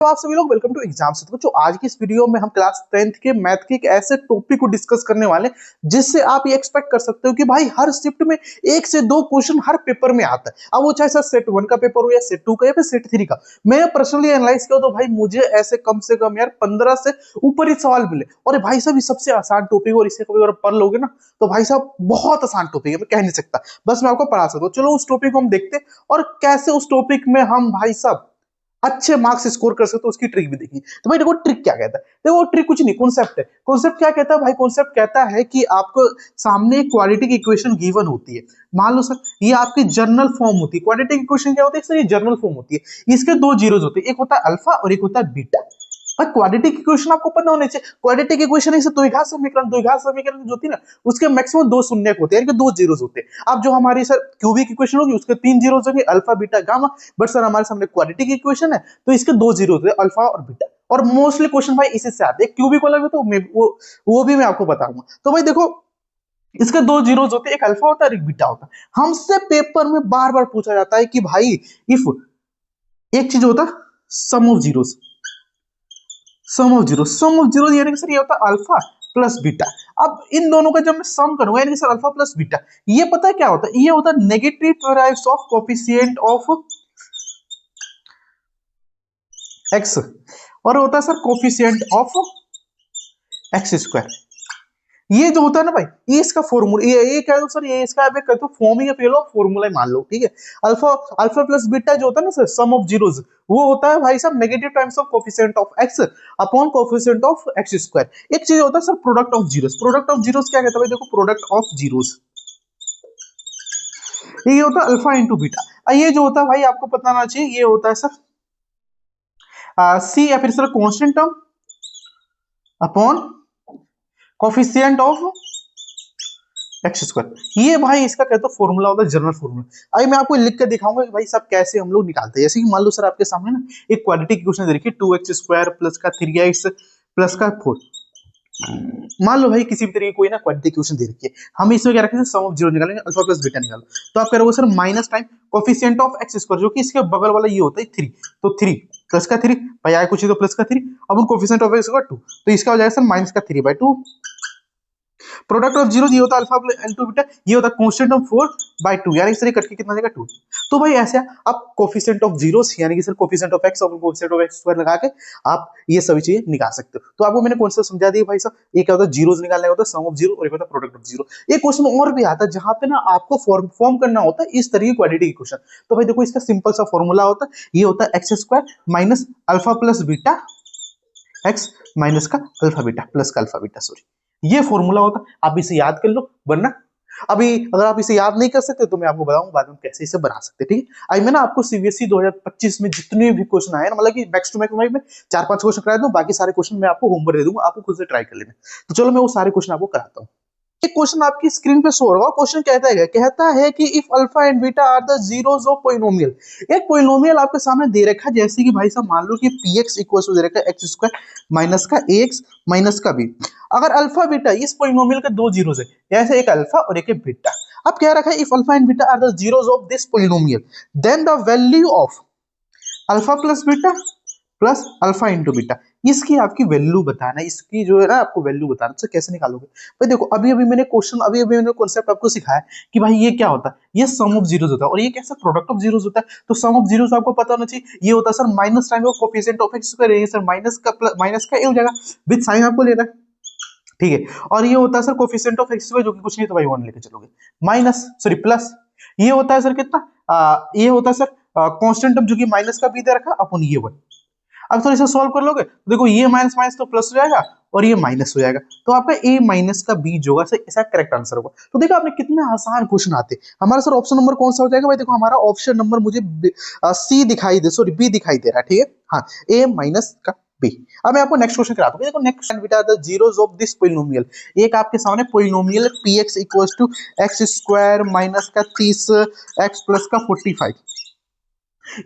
तो आप सभी लोग वेलकम टू एग्जाम से। तो आज की इस वीडियो में हम क्लास 10th के मैथ के एक ऐसे टॉपिक को डिस्कस करने वाले हैं जिससे आप ये एक्सपेक्ट कर सकते हो कि भाई हर शिफ्ट में एक से दो क्वेश्चन हर पेपर में आता है। अब वो चाहे सर सेट 1 का पेपर हो या सेट 2 का या फिर सेट 3 का। मैं पर्सनली एनालाइज किया तो भाई मुझे ऐसे कम से कम यार 15 से ऊपर ही सवाल मिले। और भाई साहब ये सबसे आसान टॉपिक और इसे कभी अगर पढ़ लोगे ना तो भाई साहब बहुत आसान टॉपिक है, मैं कह नहीं सकता, बस मैं आपको पढ़ा सकता हूँ। चलो उस टॉपिक को हम देखते हैं और कैसे उस टॉपिक में हम भाई साहब अच्छे मार्क्स स्कोर कर सकते हो, उसकी ट्रिक भी देखी। तो भाई देखो ट्रिक क्या कहता है। देखो ट्रिक कुछ नहीं, कॉन्सेप्ट है। कॉन्सेप्ट क्या कहता है भाई? कॉन्सेप्ट कहता है कि आपको सामने क्वाड्रेटिक इक्वेशन गिवन होती है। मान लो सर ये आपकी जर्नल फॉर्म होती है। क्वाड्रेटिक इक्वेशन क्या होती है सर? ये जर्नल फॉर्म होती है। इसके दो जीरोज होते हैं, एक होता है अल्फा और एक होता है बीटा। क्वाड्रेटिक इक्वेशन आपको पता होने चाहिए। क्वाड्रेटिक इक्वेशन है द्विघात समीकरण। द्विघात समीकरण जो होती है ना उसके मैक्सिमम दो शून्य होते हैं, दो जीरोस होते हैं। अब जो हमारी सर क्यूबिक इक्वेशन होगी उसके तीन जीरोस होंगे, alpha beta gamma. But sir हमारे सामने क्वाड्रेटिक इक्वेशन है तो इसके दो जीरो होते हैं, अल्फा और बीटा। और मोस्टली क्वेश्चन भाई इसी से आते हैं। क्यूबिक वाला भी तो वो भी मैं आपको बताऊंगा। तो भाई देखो इसके दो जीरोस होते हैं, एक अल्फा होता है और एक बीटा होता है। हमसे पेपर में बार बार पूछा जाता है कि भाई इफ एक चीज होता है sum of zeros. Sum of zero यानी कि सर ये होता है अल्फा प्लस बीटा। अब इन दोनों का जब मैं सम करूंगा यानी कि सर अल्फा प्लस बीटा, ये पता है क्या होता है? ये होता है negative twice of coefficient of x और होता है sir coefficient of x square. ये जो होता है ना भाई ये इसका फॉर्मूला, ये कह दो सर ये इसका कह दो फॉर्म ही फेल ऑफ फॉर्मूला मान लो, ठीक है। अल्फा अल्फा प्लस बीटा जो होता है ना सर सम ऑफ जीरोस, वो होता है भाई साहब negative times of coefficient of x upon coefficient of x square. एक चीज होता है sir product of zeros. Product of zeros क्या कहता है भाई? देखो प्रोडक्ट ऑफ जीरोस ये होता है अल्फा इंटू बीटा। ये जो होता है भाई आपको पता होना चाहिए, ये होता है सर सी या फिर sir constant term upon coefficient of x square. ये भाई इसका कहते हैं फॉर्मूला होता है जनरल फॉर्मूला। अभी मैं आपको लिख कर दिखाऊंगा कि भाई सब कैसे हम लोग निकालते हैं। जैसे कि मान लो सर आपके सामने ना एक क्वाड्रेटिक इक्वेशन दे रखी है 2x स्क्वायर प्लस का 3x प्लस का 4। मान लो भाई किसी भी तरीके कोई ना क्वाड्रेटिक इक्वेशन दे रखी है, हम इसमें क्या रखेंगे सम ऑफ जीरो निकालेंगे, अल्फा प्लस बीटा निकालो। तो आप करोगे sir minus time coefficient of x square जो कि इसके बगल वाला ये होता है 3। तो 3 प्लस का 3 भाई आए कुछ ही तो प्लस का 3 अब कोफिशिएंट ऑफ एक्स स्क्वायर 2, तो इसका हो जाएगा सर माइनस का 3/2। प्रोडक्ट ऑफ जीरो ये होता है अल्फा इंटू बीटा, ये होता है कांस्टेंट ऑफ 4/2 यानी सर कट के कितना देगा 2। तो भाई ऐसे आप कोफिशिएंट ऑफ जीरोस यानी कि सर कोफिशिएंट ऑफ एक्स और कोफिशिएंट ऑफ एक्स स्क्वायर लगा के आप ये सभी चीजें निकाल सकते हो। तो आपको मैंने कॉन्सेप्ट समझा दिया भाई साहब। एक क्या होता है जीरोस निकालने होता है सम ऑफ जीरो और एक होता है प्रोडक्ट ऑफ जीरो। एक क्वेश्चन और भी आता है जहां पे ना आपको फॉर्म करना होता है इस तरीके क्वाड्रेटिक इक्वेशन। तो भाई देखो इसका सिंपल सा फॉर्मूला होता है, ये होता है x square minus alpha plus beta x minus का अल्फा बीटा प्लस का अल्फा बीटा, सॉरी ये फॉर्मूला होता है। आप इसे याद कर लो, वरना अभी अगर आप इसे याद नहीं कर सकते तो मैं आपको बताऊंगा बाद में कैसे इसे बना सकते, ठीक है। आई मैं ना आपको सीबीएसई 2025 में जितने भी क्वेश्चन आए ना, मतलब कि मैक्स टू मैक्स में 4-5 क्वेश्चन करा दूं, बाकी सारे क्वेश्चन मैं आपको होमवर्क दे दूंगा, आपको खुद से ट्राई कर लेना। तो चलो मैं वो सारे क्वेश्चन आपको कराता हूँ। एक क्वेश्चन आपकी स्क्रीन पे शो होगा। क्वेश्चन कहता है कि if alpha and beta are the zeros of polynomial. एक पॉलिनोमियल आपके सामने दे रखा है, जैसे कि भाई साहब मान लो कि px इक्वल टू दे रखा है एक्स स्क्वायर माइनस का ax माइनस का b। अगर अल्फा बीटा इस पॉलिनोमियल के दो जीरोस है, जैसे एक अल्फा और एक बीटा। अब क्या रखा है if alpha and beta are the zeros of this polynomial then the value of alpha plus beta plus alpha into beta. इसकी आपकी वैल्यू बताना है, इसकी जो है ना आपको वैल्यू बताना। तो कैसे निकालोगे भाई? देखो अभी मैंने कॉन्सेप्ट आपको सिखाया कि भाई ये क्या होता है, ये सम ऑफ जीरोस होता है और ये कैसा प्रोडक्ट ऑफ जीरोस होता है। तो सम ऑफ जीरोस आपको पता होना चाहिए, ये होता है sir minus time of coefficient of x square, sir minus का ए हो जाएगा, विद साइन आपको लेना है, ठीक है। और ये होता है sir coefficient of x square जो कि कुछ नहीं तो भाई 1 लेके चलोगे, माइनस सॉरी प्लस ये होता है सर कितना ये होता है सर कांस्टेंट टर्म जो कि माइनस का बी दे रखा अपन ये 1। अब थोड़ा इसे सॉल्व कर लोगे तो देखो ये माइनस माइनस तो प्लस हो जाएगा और ये माइनस हो जाएगा, तो आपका ए माइनस का बी जो होगा इसका करेक्ट आंसर होगा। तो देखो आपने कितने आसान क्वेश्चन आते। हमारा सर ऑप्शन नंबर कौन सा हो जाएगा भाई? देखो हमारा ऑप्शन नंबर मुझे सी दिखाई दे, सॉरी बी दिखाई दे रहा है, ठीक है। हाँ ए माइनस का बी। अब मैं आपको नेक्स्ट क्वेश्चन कराता हूँ। देखो नेक्स्ट बेटा the zeros of this polynomial. एक आपके सामने polynomial px equals to x square minus का 30 एक्स प्लस का 45।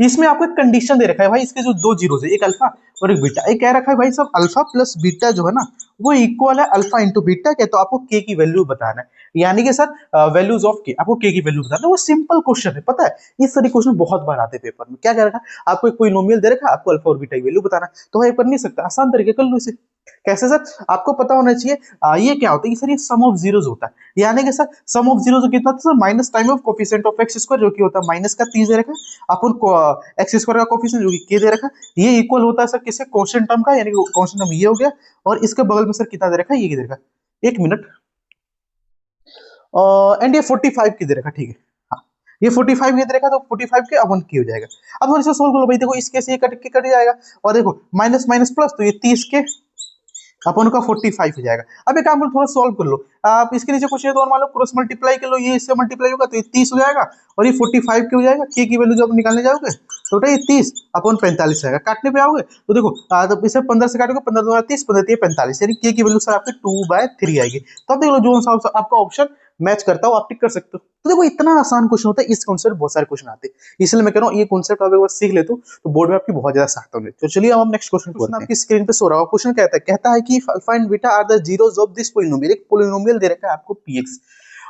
इसमें आपको एक कंडीशन दे रखा है भाई, इसके जो दो जीरोस है एक अल्फा और एक बीटा। एक कह रखा है भाई सब अल्फा प्लस बीटा जो है ना वो इक्वल है अल्फा इंटू बीटा के, तो आपको के की वैल्यू बताना है, यानी कि सर वैल्यूज ऑफ के, आपको के की वैल्यू बताना है। वो सिंपल क्वेश्चन है, पता है इस सारे क्वेश्चन बहुत बार आते हैं पेपर में। क्या कर रखा है आपको, एक पॉलिनोमियल दे रखा है, आपको अल्फा और बीटा की वैल्यू बताना है, तो भाई कर नहीं सकता, आसान तरीके कर लो इसे। कैसे सर, आपको पता होना चाहिए ये क्या होता है कि सर ये सम ऑफ जीरोस होता है, यानी कि सर सम ऑफ जीरोस कितना था sir, minus time of coefficient of x square जो कि होता है माइनस का 30 दे रखा है, अपन एक्स स्क्वायर का कोफिशिएंट जो कि के दे रखा है, ये इक्वल होता है सर किससे, कांस्टेंट टर्म का, यानी कि कांस्टेंट टर्म ये हो गया, और इसके बगल में सर कितना दे रखा है, ये दे रखा है, एक मिनट, एंड ये 45 की दे रखा, ठीक है, हाँ ये 45 ये दे रखा, तो 45 के अपन की हो जाएगा। अब थोड़ा सा सोल्व कर लो भाई, देखो इस केस ये कट के कट जाएगा, और देखो माइनस माइनस प्लस, तो ये 30 के अपन का 45 हो जाएगा। अब एक काम करो, थोड़ा सॉल्व कर लो, आप इसके नीचे कुछ है तो और मान लो क्रॉस मल्टीप्लाई कर लो, ये इससे मल्टीप्लाई होगा तो ये 30 हो जाएगा, और ये 45 के हो जाएगा, के की वैल्यू जब निकालने जाओगे तो ये 30 अपन 45 आएगा, काटने पे आओगे तो देखो तो इसे 15 से काटोगे, 15 2 30, 15 45, यानी के की वैल्यू सर आपकी 2/3 आएगी। तो अब देख लो जो सा आपका ऑप्शन मैच करता हो आप टिक कर सकते हो। तो देखो इतना आसान क्वेश्चन होता है, इस कॉन्सेप्ट बहुत सारे क्वेश्चन आते हैं, इसलिए मैं कह रहा हूँ ये कॉन्सेप्ट आप एक बार सीख लेते हो तो बोर्ड में आपकी बहुत ज्यादा सहायता होगी। तो चलिए हम नेक्स्ट क्वेश्चन आपकी स्क्रीन पे सो रहा है, क्वेश्चन कहता है कि alpha and beta are the zeros of this polynomial. एक पॉलिनोमियल दे रखा है आपको px,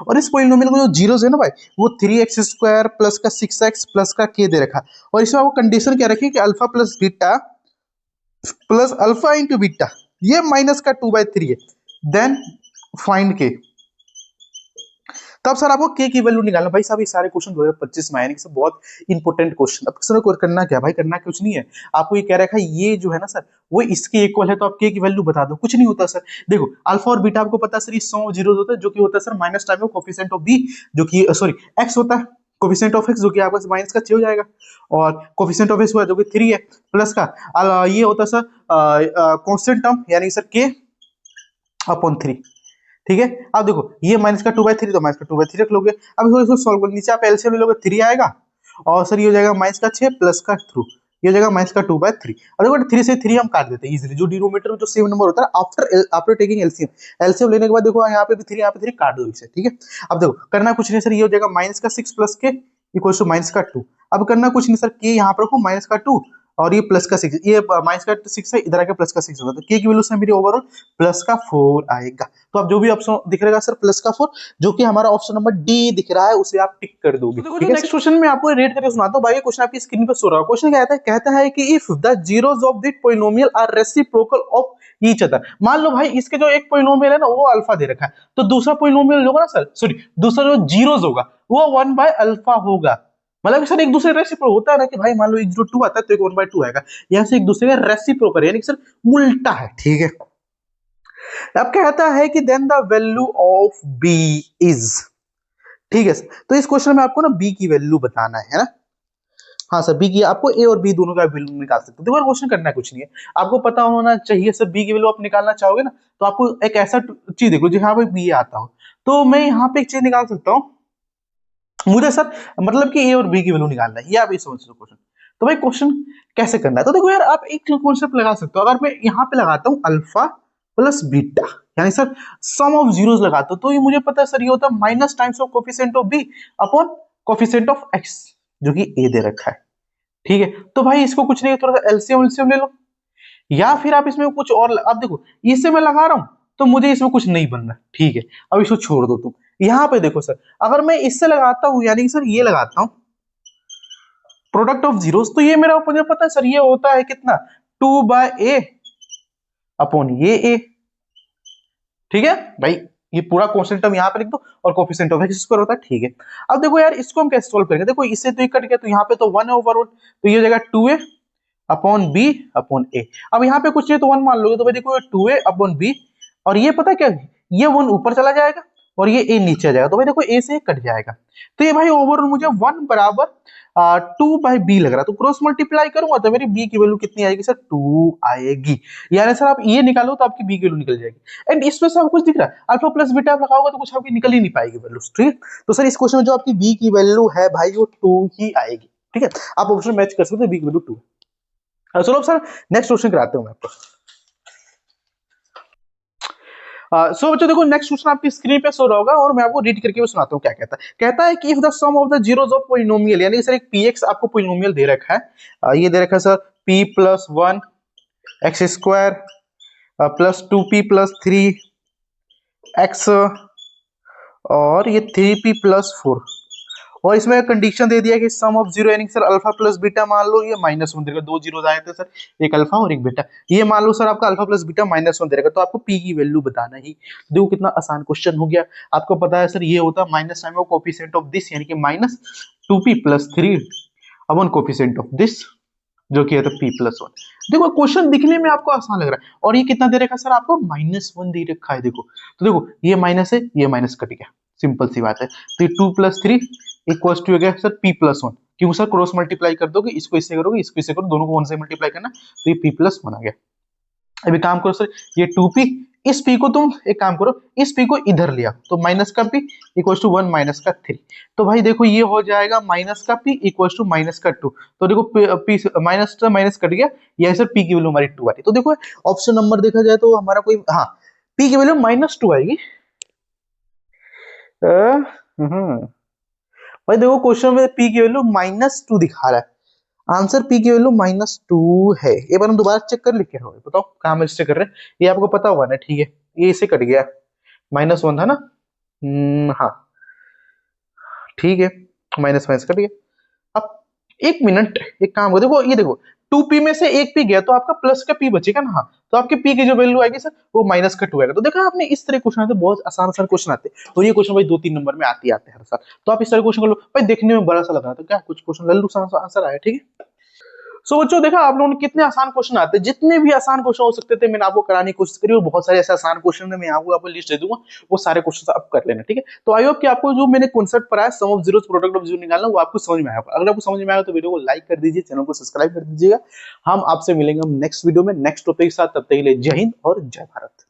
और इस पॉलिनोमियल को जो जीरोस है ना भाई, वो 3x स्क्वायर प्लस का 6x प्लस का k दे रखा है, और इसमें आपको कंडीशन क्या रखी है कि alpha plus beta plus alpha into beta, ये माइनस का 2/3 है, देन फाइंड के। तब सर आपको के की वैल्यू निकालना। भाई साहब ये सारे क्वेश्चन 2025 में आए हैं, बहुत इंपॉर्टेंट क्वेश्चन। अब सर करना क्या भाई, करना कुछ नहीं है, आपको ये कह रखा है ये जो है ना सर वो इसके इक्वल है, तो आप के की वैल्यू बता दो, कुछ नहीं होता सर। देखो अल्फा और बीटा आपको पता है सर ये सम ऑफ जीरोस होता है, जो कि होता है sir minus time of coefficient of B, जो कि सॉरी एक्स होता है, कोफिशिएंट ऑफ एक्स जो कि आपका माइनस का 6 हो जाएगा, और कोफिशिएंट ऑफ एक्स हुआ जो कि 3 है, प्लस का ये होता है सर कांस्टेंट टर्म, यानी सर के अपॉन 3, ठीक है। अब देखो ये माइनस का 2/3, तो माइनस का 2/3 रख लोगे। अब इसको सॉल्व कर, नीचे आप एलसीएम ले लोगे 3 आएगा, और सर ये हो जाएगा माइनस का 6 प्लस का थ्रू, ये हो जाएगा माइनस का 2/3। और देखो 3 से 3 हम काट देते हैं इजीली, जो डिनोमिनेटर में जो सेम नंबर होता है आफ्टर टेकिंग एलसीएम, एलसीएम लेने के बाद देखो यहाँ पे भी 3 यहाँ पे 3 काट दो इसे, ठीक है। अब देखो करना कुछ नहीं सर, ये हो जाएगा माइनस का 6 प्लस के इक्वल टू माइनस का 2। अब करना कुछ नहीं सर, के यहाँ पर रखो माइनस का 2, और ये प्लस का 6, ये माइनस का 6 है, इधर आके प्लस का 6 होगा, तो के की वैल्यू से मेरी ओवरऑल प्लस का 4 आएगा। तो अब जो भी ऑप्शन दिख रहेगा सर प्लस का 4, जो कि हमारा ऑप्शन नंबर डी दिख रहा है, उसे आप टिक कर दोगे। तो नेक्स्ट क्वेश्चन में आपको रेट करके सुनाता हूं भाई, क्वेश्चन आपकी स्क्रीन पे सो रहा है। क्वेश्चन क्या कहता है कि if the zeros of the polynomial are reciprocal of each other. मान लो भाई इसके जो एक पॉलिनोमियल है ना वो अल्फा दे रखा है, तो दूसरा पॉलिनोमियल होगा ना सर, सॉरी दूसरा जो जीरोस होगा वो 1/अल्फा होगा। मतलब सर एक दूसरे रेसिप्रो होता है ना कि भाई मान लो 2 आता है तो एक 1/2 आएगा, यहाँ से एक दूसरे का रेसिप्रोकल यानी कि सर उल्टा है, ठीक है। अब कहता है कि then the value of B is, ठीक है। तो इस क्वेश्चन में आपको ना बी की वैल्यू बताना है ना, हाँ सर बी की, आपको ए और बी दोनों का वैल्यू निकाल सकते हो। देखो क्वेश्चन करना कुछ नहीं है, आपको पता होना चाहिए सर बी की वैल्यू आप निकालना चाहोगे ना, तो आपको एक ऐसा चीज देखो जहां पे बी आता हो, तो मैं यहाँ पे एक चीज निकाल सकता हूँ, मुझे सर मतलब कि ए और बी की वैल्यू निकालना है, ये आप ये समझ लो क्वेश्चन। तो भाई क्वेश्चन कैसे करना है, तो देखो यार आप एक कॉन्सेप्ट लगा सकते हो, अगर मैं यहाँ पे लगाता हूँ अल्फा प्लस बीटा, यानी सर सम ऑफ जीरोस लगाता हूँ, तो ये मुझे पता है सर ये होता है minus times of coefficient of B upon coefficient of x, जो कि ए दे रखा है, ठीक है। तो भाई इसको कुछ नहीं, थोड़ा सा एलसीएम एलसीएम ले लो, या फिर आप इसमें कुछ और, अब देखो इससे मैं लगा रहा हूं तो मुझे इसमें कुछ नहीं बनना, ठीक है। अब इसको छोड़ दो तुम, यहां पे देखो सर अगर मैं इससे लगाता हूं, यानी सर ये लगाता हूं प्रोडक्ट ऑफ जीरोस, तो ये मेरा मुझे पता है सर ये होता है कितना 2/a अपॉन ये a, ठीक है भाई। ये पूरा कांस्टेंट टर्म यहाँ पे लिख दो और कोफिशिएंट ऑफ एक्स स्क्वायर होता है, ठीक है। अब देखो यार इसको हम कैसे सॉल्व करेंगे, देखो इससे तो ये कट गया, तो यहाँ पे तो 1 है ओवरऑल, तो ये हो जाएगा 2a अपॉन बी अपॉन ए। अब यहाँ पे कुछ नहीं तो 1 मान लोगे, तो भाई देखो 2a अपॉन बी, और ये पता है क्या, ये 1 ऊपर चला जाएगा और ये a नीचे आ जाएगा, तो भाई देखो a से कट जाएगा, तो ये भाई ओवरऑल मुझे 1 बराबर 2/b लग रहा है। तो क्रॉस मल्टीप्लाई करूंगा तो मेरी b की वैल्यू कितनी आएगी सर, 2 आएगी, यानी सर आप ये निकालो तो आपकी b की वैल्यू निकल जाएगी। एंड इसमें से आपको कुछ दिख रहा है अल्फा प्लस बीटा आप लगाओगे तो कुछ आपकी निकल ही नहीं पाएगी वैल्यू, ठीक। तो सर इस क्वेश्चन में जो आपकी b की वैल्यू है भाई वो 2 ही आएगी, ठीक है। आप ऑप्शन मैच कर सकते हैं, b की वैल्यू 2 है। चलो सर नेक्स्ट क्वेश्चन कराते हूं मैं आपको। सो बच्चों देखो नेक्स्ट क्वेश्चन आपकी स्क्रीन पे शो रहा होगा, और मैं आपको रीड करके भी सुनाता हूँ क्या कहता है। कहता है कि if the sum of the zeros of polynomial, यानी सर एक px आपको पॉलिनोमियल दे रखा है, ये दे रखा है sir p + 1 x² plus 2p+3x और ये 3p+4। और इसमें कंडीशन दे दिया कि सम ऑफ जीरो यानी सर अल्फा प्लस बीटा मान लो ये -1 देगा। दो जीरो आए थे सर, एक अल्फा और एक बीटा। ये मान लो सर आपका अल्फा प्लस बीटा -1 देगा, तो आपको पी की वैल्यू बताना ही। देखो कितना आसान क्वेश्चन हो गया। आपको पता है सर ये होता है minus time of coefficient of this यानी कि -2p+3 upon coefficient of this जो कि है तो p+1। देखो क्वेश्चन दिखने में आपको आसान लग रहा है, और ये कितना दे रखा है सर आपको -1 दे रखा है। देखो तो देखो ये माइनस है, ये माइनस कट गया, सिंपल सी बात है। तो ये 2+3 इक्वल्स टू हो गया सर p+1। क्यों सर क्रॉस मल्टीप्लाई कर दोगे, इसको इससे करोगे इसको इससे करो, दोनों को 1 से मल्टीप्लाई करना, तो ये p+1 आ गया। अभी काम करो सर, ये 2p, इस p को तुम एक काम करो, इस p को इधर लिया तो माइनस का p इक्वल्स टू 1 माइनस का 3। तो भाई देखो ये हो जाएगा माइनस का p इक्वल्स टू माइनस का 2। तो देखो p माइनस से माइनस कट गया, ये सर p की वैल्यू हमारी 2 आ रही। तो देखो ऑप्शन नंबर देखा जाए तो हमारा कोई, हाँ p की वैल्यू -2 आएगी। भाई देखो क्वेश्चन में p की वैल्यू -2 दिखा रहा है, आंसर p की वैल्यू -2 है। एक बार हम दोबारा चेक कर लिखे हो, बताओ कहाँ मिस्टेक कर रहे हैं, ये आपको पता होगा ना। ठीक है, ये इसे कट गया, -1 था ना। हाँ ठीक है, माइनस माइनस कट गया। अब एक मिनट, एक काम करो, देखो ये देखो 2p में से एक p गया तो आपका प्लस का p बचेगा ना। हाँ, तो आपके p की जो वैल्यू आएगी सर वो माइनस का 2 आएगा। तो देखा आपने, इस तरह क्वेश्चन आते, बहुत आसान आसान क्वेश्चन आते हैं, और ये क्वेश्चन भाई 2-3 नंबर में आते आते हैं हर साल। तो आप इस तरह क्वेश्चन कर लो भाई, देखने में बड़ा सा लग रहा था क्या, कुछ क्वेश्चन लल्लू सा आंसर आया। ठीक है, सो बच्चों देखा आप लोगों ने कितने आसान क्वेश्चन आते हैं, जितने भी आसान क्वेश्चन हो सकते थे मैंने आपको कराने की कोशिश करी, और बहुत सारे ऐसे आसान क्वेश्चन है, मैं आपको लिस्ट दे दूंगा, वो सारे क्वेश्चन आप कर लेना। ठीक है, तो आई होप कि आपको जो मैंने कॉन्सेप्ट पढ़ाया sum of zeros product of zero निकालना, वो आपको समझ में आया होगा। अगर आपको समझ में आया तो वीडियो को लाइक कर दीजिए, चैनल को सब्सक्राइब कर दीजिएगा। हम आपसे मिलेंगे नेक्स्ट वीडियो में नेक्स्ट टॉपिक के साथ, तब तक के लिए जय हिंद और जय भारत।